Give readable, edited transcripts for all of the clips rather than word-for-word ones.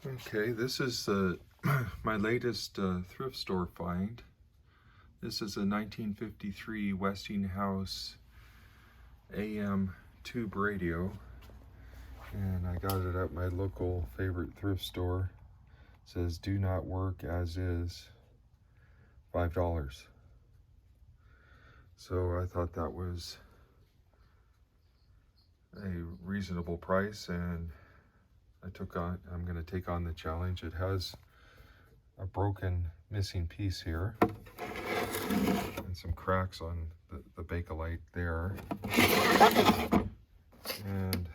Okay, this is my latest thrift store find. This is a 1953 Westinghouse AM tube radio, and I got it at my local favorite thrift store. It says "Do not work as is, $5." So I thought that was a reasonable price, and I'm going to take on the challenge. It has a broken missing piece here and some cracks on the Bakelite there, and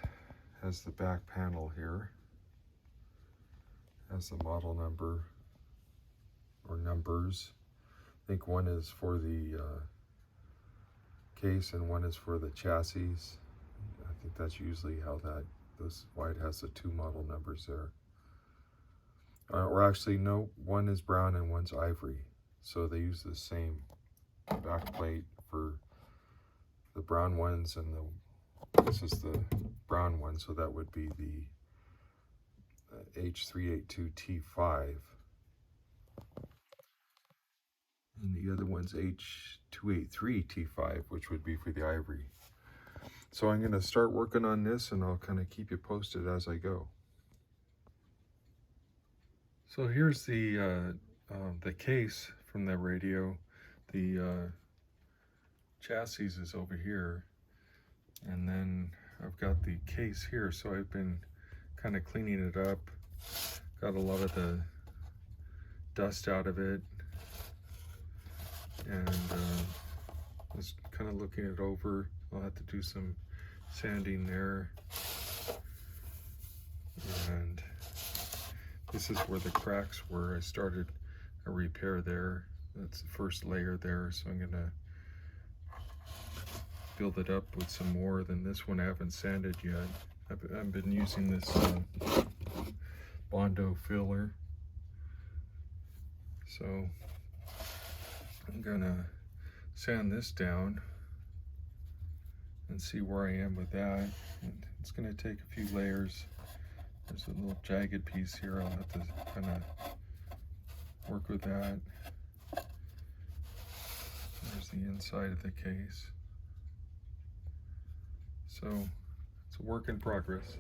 has the back panel here, has the model number or numbers. I think one is for the case and one is for the chassis. I think that's usually how that's why it has the two model numbers there. Or actually, no, one is brown and one's ivory. So they use the same back plate for the brown ones, and this is the brown one, so that would be the H382T5. And the other one's H283T5, which would be for the ivory. So I'm going to start working on this, and I'll kind of keep you posted as I go. So here's the case from the radio. The chassis is over here, and then I've got the case here. So I've been kind of cleaning it up, got a lot of the dust out of it, and just kind of looking it over. I'll have to do some sanding there, and this is where the cracks were. I started a repair there. That's the first layer there, so I'm gonna build it up with some more. Then this one I haven't sanded yet. I've been using this Bondo filler, so I'm gonna sand this down and see where I am with that. And it's gonna take a few layers. There's a little jagged piece here. I'll have to kind of work with that. There's the inside of the case. So it's a work in progress.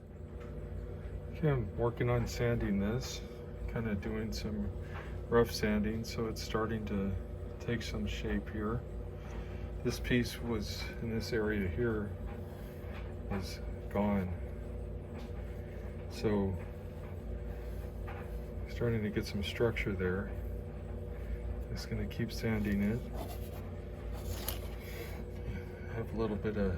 Okay, I'm working on sanding this, kind of doing some rough sanding, so it's starting to take some shape here. This piece was in this area here is gone. So starting to get some structure there. Just gonna keep sanding it. Have a little bit of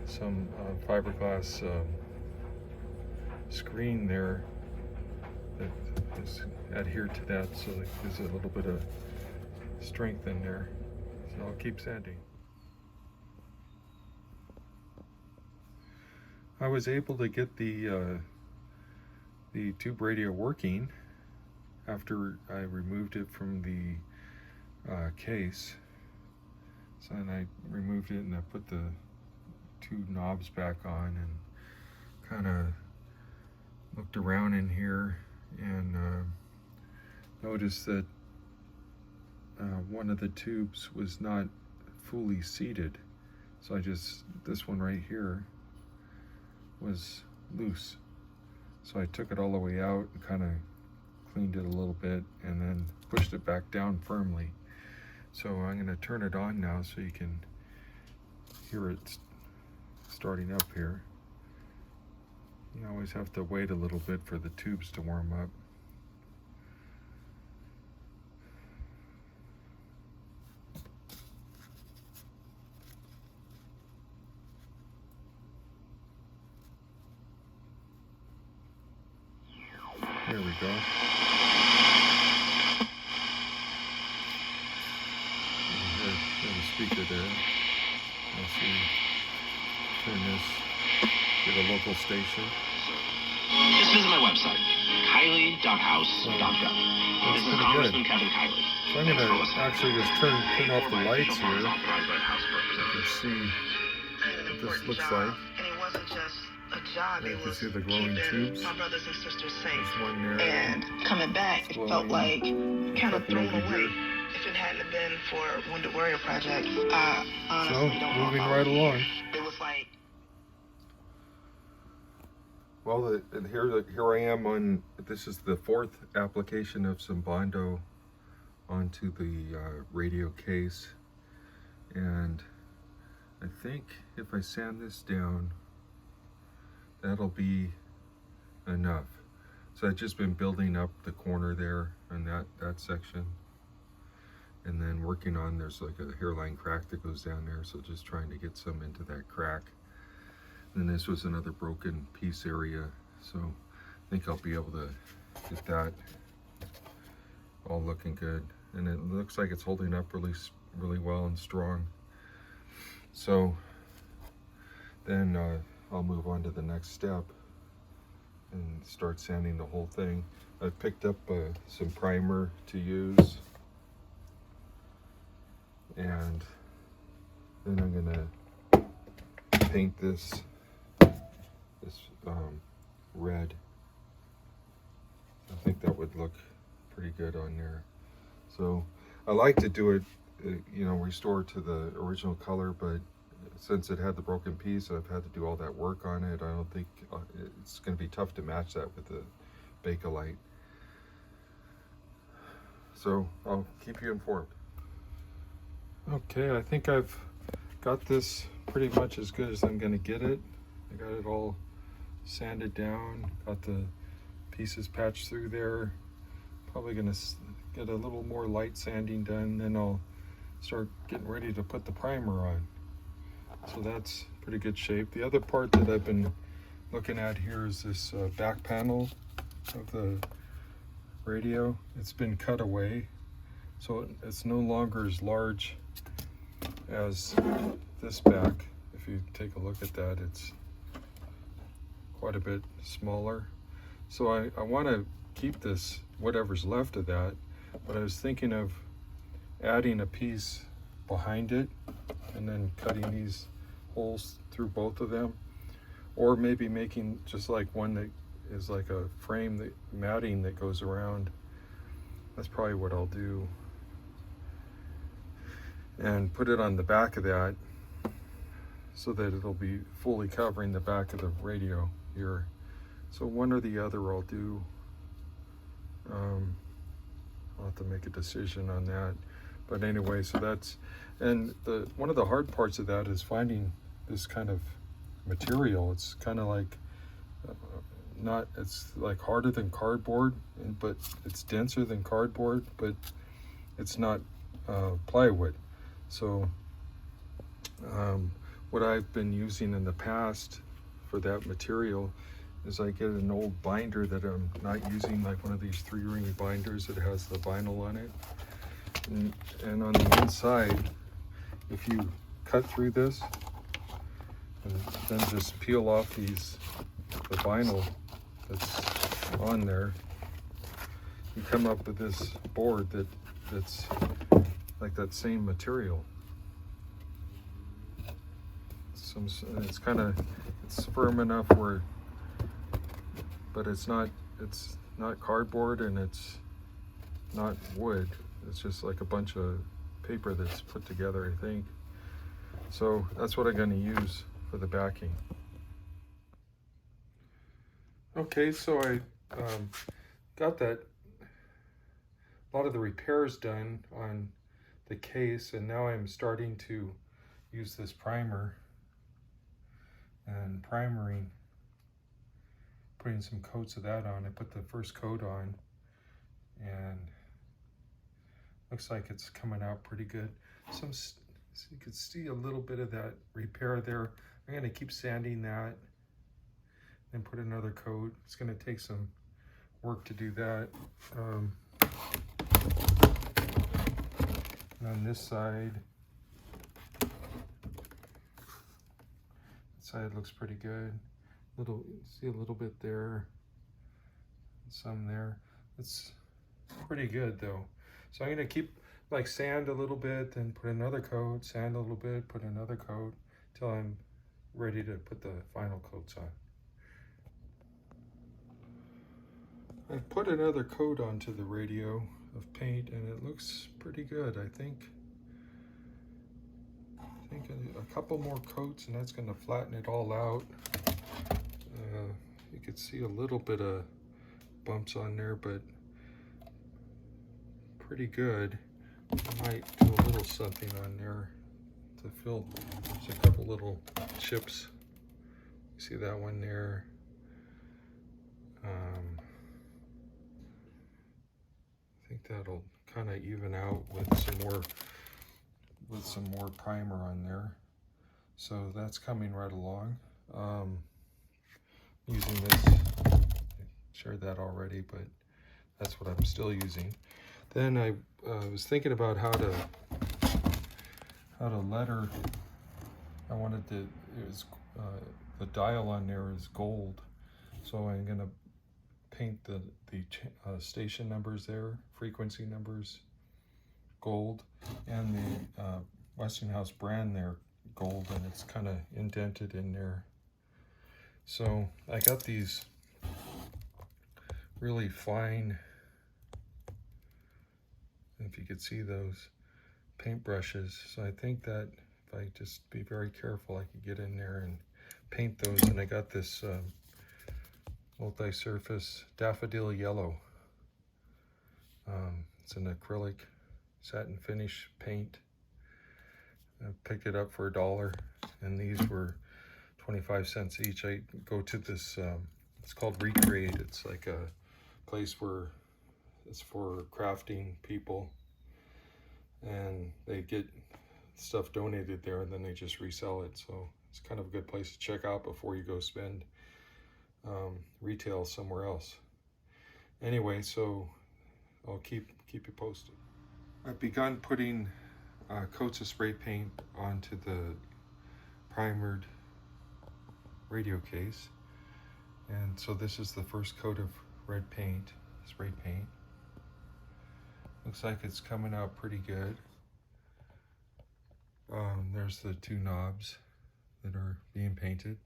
some fiberglass screen there that is adhered to that, so it gives it a little bit of strength in there. So I'll keep sanding. I was able to get the tube radio working after I removed it from the case. So then I removed it and I put the two knobs back on and kind of looked around in here and noticed that one of the tubes was not fully seated. So this one right here was loose. So I took it all the way out and kind of cleaned it a little bit and then pushed it back down firmly. So I'm going to turn it on now so you can hear it starting up here. You always have to wait a little bit for the tubes to warm up. There we go. There's a speaker there. I'll see. Turn this. Get a local station. Just visit my website, kiley.house.gov. This is Congressman Kevin Kiley. So I'm going to actually just turn off the lights here. You can see what this looks like. And it wasn't just a job. job. You It can was see the glowing keeping tubes. my brothers and sisters safe. There's one there. And coming back, it felt Glowing. like kind of Couple thrown over away. here. If it hadn't been for Wounded Warrior Project, I honestly So, don't know moving if I right would be along. here. It was like, Well, here I am on, this is the 4th application of some Bondo onto the radio case. And I think if I sand this down, that'll be enough. So I've just been building up the corner there on that section. And then working on, there's like a hairline crack that goes down there. So just trying to get some into that crack. And this was another broken piece area. So I think I'll be able to get that all looking good. And it looks like it's holding up really well and strong. So then I'll move on to the next step and start sanding the whole thing. I've picked up some primer to use. And then I'm gonna paint this red. I think that would look pretty good on there. So I like to do it, restore to the original color, but since it had the broken piece, I've had to do all that work on it. I don't think it's going to be tough to match that with the Bakelite. So I'll keep you informed. Okay, I think I've got this pretty much as good as I'm going to get it. I got it all sanded down, got the pieces patched through there. Probably going to get a little more light sanding done, then I'll start getting ready to put the primer on. So that's pretty good shape. The other part that I've been looking at here is this back panel of the radio. It's been cut away, so it's no longer as large as this back. If you take a look at that, it's quite a bit smaller. So I want to keep this, whatever's left of that, but I was thinking of adding a piece behind it and then cutting these holes through both of them, or maybe making just like one that is like a frame, that matting that goes around. That's probably what I'll do, and put it on the back of that so that it'll be fully covering the back of the radio here. So one or the other I'll do. I'll have to make a decision on that. But anyway, so that's, and one of the hard parts of that is finding this kind of material. It's kind of like, it's like harder than cardboard, but it's denser than cardboard, but it's not plywood. So what I've been using in the past for that material is I get an old binder that I'm not using, like one of these 3-ring binders that has the vinyl on it. And on the inside, if you cut through this and then just peel off the vinyl that's on there, you come up with this board that's like that same material. It's firm enough where, but it's not cardboard and it's not wood. It's just like a bunch of paper that's put together, I think. So that's what I'm going to use for the backing. Okay, so I got a lot of the repairs done on the case, and now I'm starting to use this primer and primering, putting some coats of that on. I put the first coat on, and looks like it's coming out pretty good. So you can see a little bit of that repair there. I'm going to keep sanding that and put another coat. It's going to take some work to do that. And on this side, looks pretty good. See a little bit there, some there. It's pretty good though. So I'm gonna keep sand a little bit, then put another coat, sand a little bit, put another coat, till I'm ready to put the final coats on. I put another coat onto the radio of paint and it looks pretty good. I think a couple more coats and that's going to flatten it all out. You could see a little bit of bumps on there, but pretty good. I might do a little something on there to fill. There's a couple little chips. You see that one there? I think that'll kind of even out with some more primer on there. So that's coming right along. Using this, I shared that already, but that's what I'm still using. Then I was thinking about how to letter. I wanted to, the dial on there is gold, so I'm gonna paint the station numbers there, frequency numbers, gold, and the Westinghouse brand there, gold, and it's kind of indented in there. So I got these really fine, if you could see those, paint brushes. So I think that if I just be very careful, I could get in there and paint those. And I got this multi-surface daffodil yellow. It's an acrylic satin finish paint. I picked it up for $1, and these were 25 cents each. I go to this, it's called Recreate. It's like a place where it's for crafting people, and they get stuff donated there and then they just resell it. So it's kind of a good place to check out before you go spend retail somewhere else. Anyway, so I'll keep you posted. I've begun putting coats of spray paint onto the primered radio case, and so this is the first coat of red paint, spray paint. Looks like it's coming out pretty good. There's the two knobs that are being painted.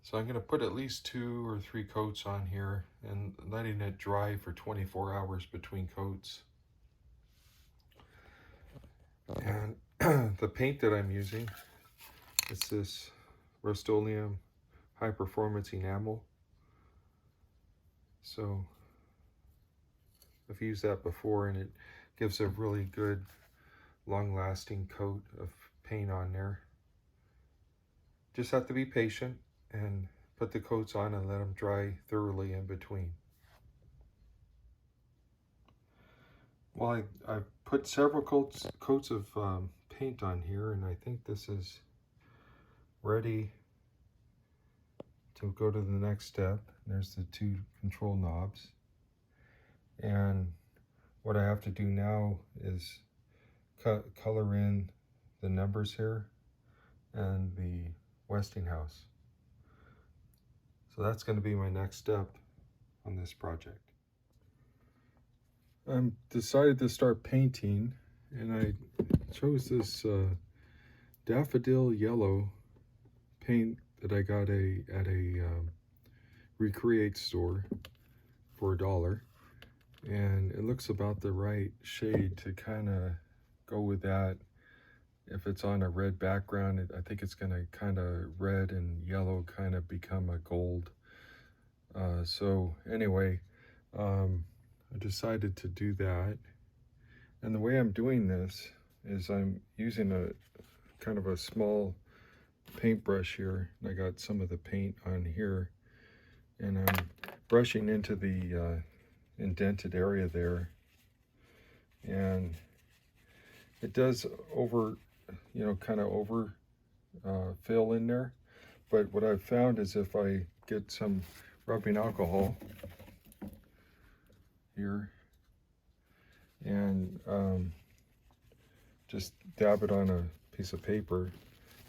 So I'm going to put at least 2 or 3 coats on here and letting it dry for 24 hours between coats. And the paint that I'm using is this Rust-Oleum high performance enamel. So I've used that before and it gives a really good long-lasting coat of paint on there. Just have to be patient and put the coats on and let them dry thoroughly in between. Well, I've put several coats of paint on here, and I think this is ready to go to the next step. There's the 2 control knobs. And what I have to do now is color in the numbers here and the Westinghouse. So that's going to be my next step on this project. I decided to start painting, and I chose this daffodil yellow paint that I got at a Recreate store for $1. And it looks about the right shade to kind of go with that. If it's on a red background, I think it's going to kind of red and yellow kind of become a gold. So anyway, I decided to do that. And the way I'm doing this is I'm using a kind of a small paintbrush here. And I got some of the paint on here. And I'm brushing into the indented area there. And it does kind of over fill in there. But what I've found is if I get some rubbing alcohol here and just dab it on a piece of paper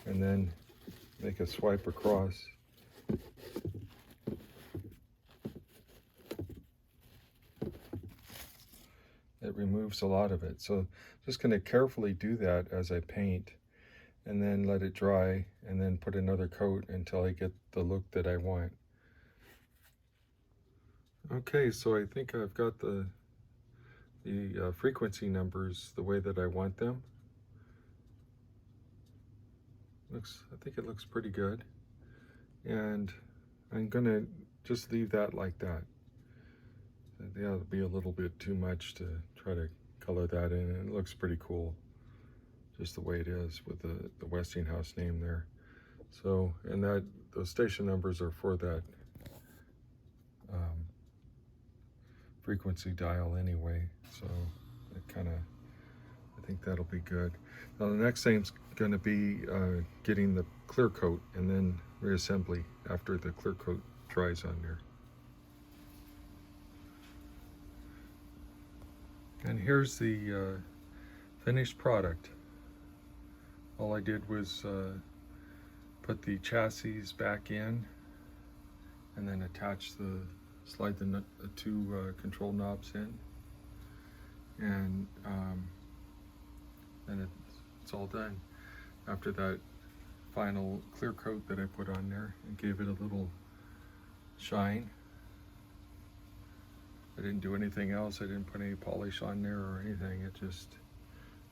and then make a swipe across, it removes a lot of it. So just going to carefully do that as I paint, and then let it dry, and then put another coat until I get the look that I want. Okay, so I think I've got the frequency numbers the way that I want them. I think it looks pretty good. And I'm gonna just leave that like that. That'll be a little bit too much to try to color that in, and it looks pretty cool just the way it is with the Westinghouse name there. So, and those station numbers are for that frequency dial anyway, so I think that'll be good. Now the next thing's going to be getting the clear coat and then reassembly after the clear coat dries on there. And here's the finished product. All I did was put the chassis back in and then slide the two control knobs in, and then it's all done. After that final clear coat that I put on there, and gave it a little shine. I didn't do anything else. I didn't put any polish on there or anything. It just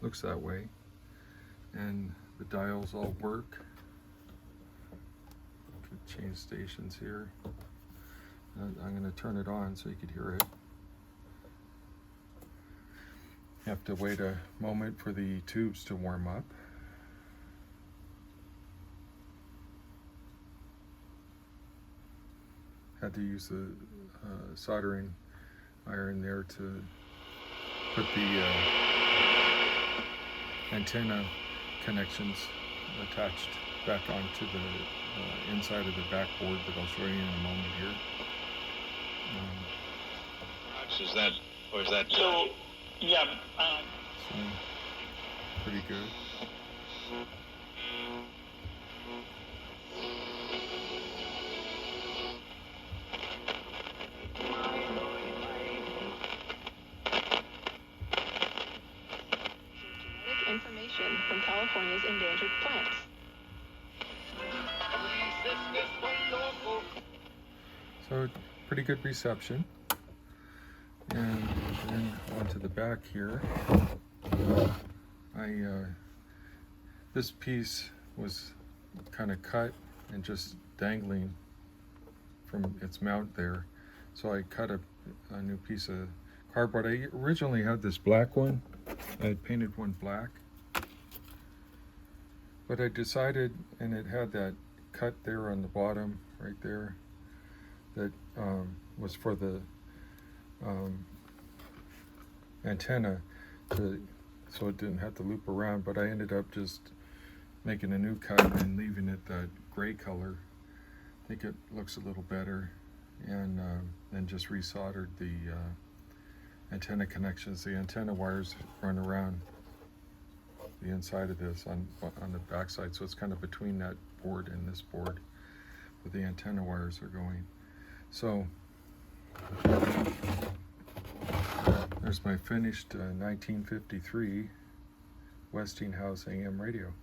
looks that way. And the dials all work. Could change stations here. I'm going to turn it on so you could hear it. You have to wait a moment for the tubes to warm up. Had to use the soldering iron there to put the antenna connections attached back onto the inside of the backboard that I'll show you in a moment here. Is that, or is that? So, yeah. So, pretty good. Information from California's endangered plants. So pretty good reception. And then onto the back here. This piece was kind of cut and just dangling from its mount there. So I cut a new piece of cardboard. I originally had this black one. I had painted one black. But I decided, and it had that cut there on the bottom, right there, that was for the antenna, so it didn't have to loop around. But I ended up just making a new cut and leaving it that gray color. I think it looks a little better, and then just resoldered the antenna connections. The antenna wires run around the inside of this on the back side, so it's kind of between that board and this board where the antenna wires are going. So there's my finished 1953 Westinghouse AM radio.